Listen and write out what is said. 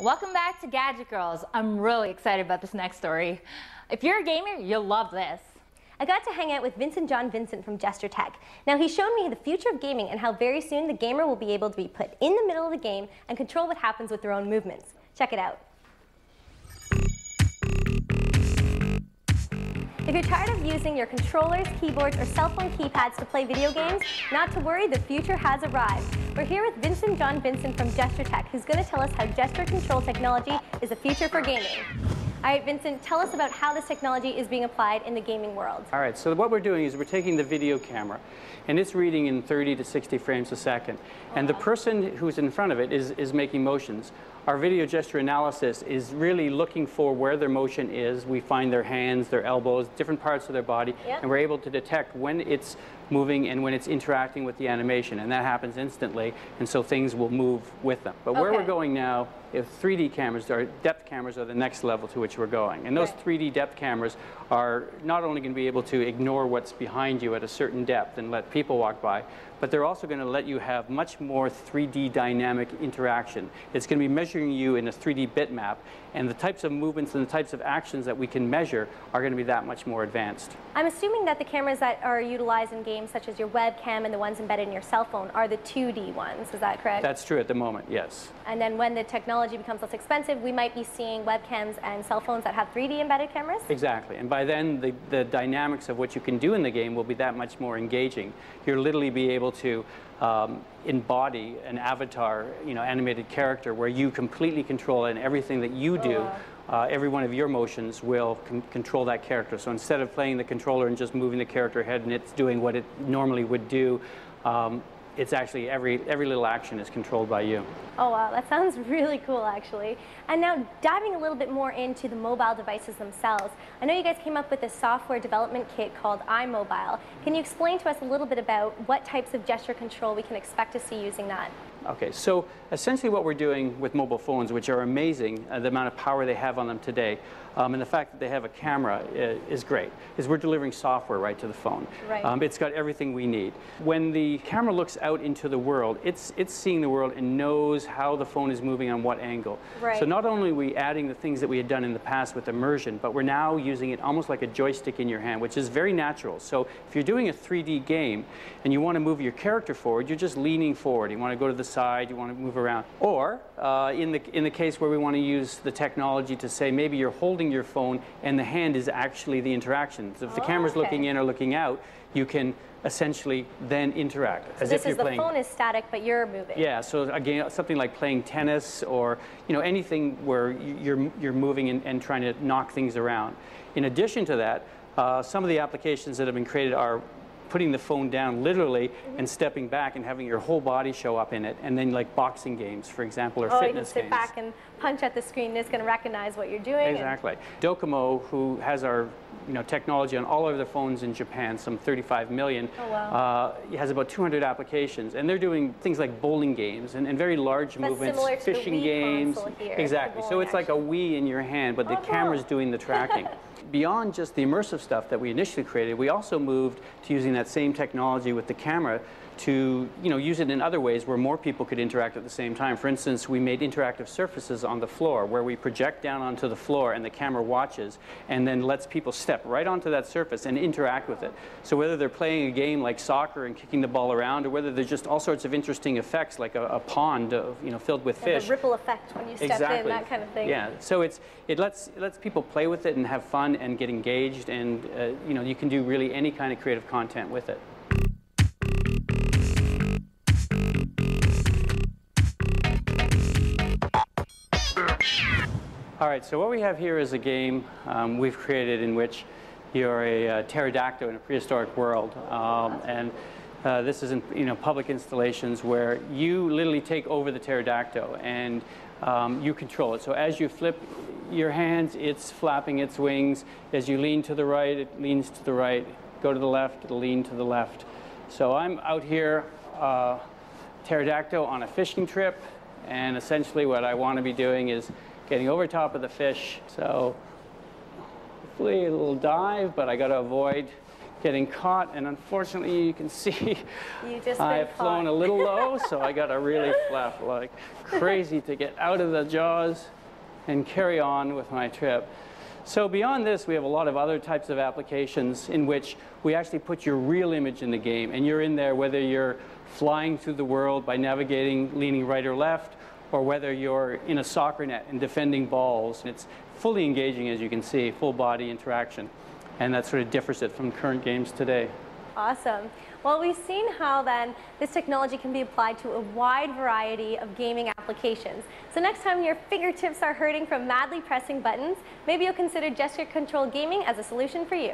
Welcome back to Gadget Girlz. I'm really excited about this next story. If you're a gamer, you'll love this. I got to hang out with Vincent from Gesture Tech. Now he showed me the future of gaming and how very soon the gamer will be able to be put in the middle of the game and control what happens with their own movements. Check it out. If you're tired of using your controllers, keyboards, or cell phone keypads to play video games, not to worry, the future has arrived. We're here with Vincent from Gesture Tech, who's going to tell us how gesture control technology is the future for gaming. All right, Vincent, tell us about how this technology is being applied in the gaming world. All right, so what we're doing is we're taking the video camera, and it's reading in 30 to 60 frames a second. And the person who's in front of it is making motions. Our video gesture analysis is really looking for where their motion is. We find their hands, their elbows, different parts of their body, and we're able to detect when it's moving and when it's interacting with the animation, and that happens instantly, and so things will move with them. But where we're going now, if 3D cameras, or depth cameras, are the next level to which we're going. And those 3D depth cameras are not only going to be able to ignore what's behind you at a certain depth and let people walk by, but they're also going to let you have much more 3D dynamic interaction. It's going to be measuring you in a 3D bitmap, and the types of movements and the types of actions that we can measure are going to be that much more advanced. I'm assuming that the cameras that are utilized in games, such as your webcam and the ones embedded in your cell phone, are the 2D ones. Is that correct? That's true at the moment, yes. And then when the technology becomes less expensive, we might be seeing webcams and cell phones that have 3D embedded cameras? Exactly. And by then, the dynamics of what you can do in the game will be that much more engaging. You'll literally be able to embody an avatar, animated character where you completely control it, and everything that you do, every one of your motions will control that character. So instead of playing the controller and just moving the character ahead and it's doing what it normally would do, it's actually every little action is controlled by you. Oh wow, that sounds really cool actually. And now diving a little bit more into the mobile devices themselves, I know you guys came up with a software development kit called OhMiBod. Can you explain to us a little bit about what types of gesture control we can expect to see using that? Okay, so essentially what we're doing with mobile phones, which are amazing, the amount of power they have on them today, and the fact that they have a camera is great, is we're delivering software right to the phone. Right. It's got everything we need. When the camera looks out into the world, it's seeing the world and knows how the phone is moving on what angle. Right. So not only are we adding the things that we had done in the past with immersion, but we're now using it almost like a joystick in your hand, which is very natural. So if you're doing a 3D game and you want to move your character forward, you're just leaning forward. You want to go to the side, you want to move around. Or in the case where we want to use the technology to say maybe you're holding your phone and the hand is actually the interaction. So if the camera's looking in or looking out, you can essentially then interact as if you're playing. The phone is static, but you're moving. Yeah. So again, something like playing tennis or anything where you're moving and trying to knock things around. In addition to that, some of the applications that have been created are putting the phone down literally and stepping back and having your whole body show up in it, and then like boxing games, for example, or fitness games. You can sit back and punch at the screen, and it's going to recognize what you're doing. Exactly. Docomo, who has our technology on all of their phones in Japan, some 35 million, has about 200 applications, and they're doing things like bowling games and very large movements, fishing games. Exactly. So it's like a Wii in your hand, but the camera's doing the tracking. Beyond just the immersive stuff that we initially created, we also moved to using that same technology with the camera to use it in other ways where more people could interact at the same time. For instance, we made interactive surfaces on the floor where we project down onto the floor and the camera watches and then lets people step right onto that surface and interact with it. So whether they're playing a game like soccer and kicking the ball around, or whether there's just all sorts of interesting effects like a pond filled with fish. The ripple effect when you step in, that kind of thing. Yeah, so it lets people play with it and have fun and get engaged, and you can do really any kind of creative content with it. All right, so what we have here is a game we've created in which you're a pterodactyl in a prehistoric world, and this is in public installations where you literally take over the pterodactyl and you control it. So as you flip your hands, it's flapping its wings. As you lean to the right, it leans to the right. Go to the left, it'll lean to the left. So I'm out here, pterodactyl, on a fishing trip, and essentially what I want to be doing is getting over top of the fish. So hopefully a little dive, but I got to avoid getting caught, and unfortunately you can see I've flown a little low, so I got to really flap like crazy to get out of the jaws and carry on with my trip. So beyond this, we have a lot of other types of applications in which we actually put your real image in the game, and you're in there whether you're flying through the world by navigating, leaning right or left, or whether you're in a soccer net and defending balls. It's fully engaging, as you can see, full body interaction, and that sort of differs it from current games today. Awesome. Well, we've seen how then this technology can be applied to a wide variety of gaming applications. So next time your fingertips are hurting from madly pressing buttons, maybe you'll consider gesture control gaming as a solution for you.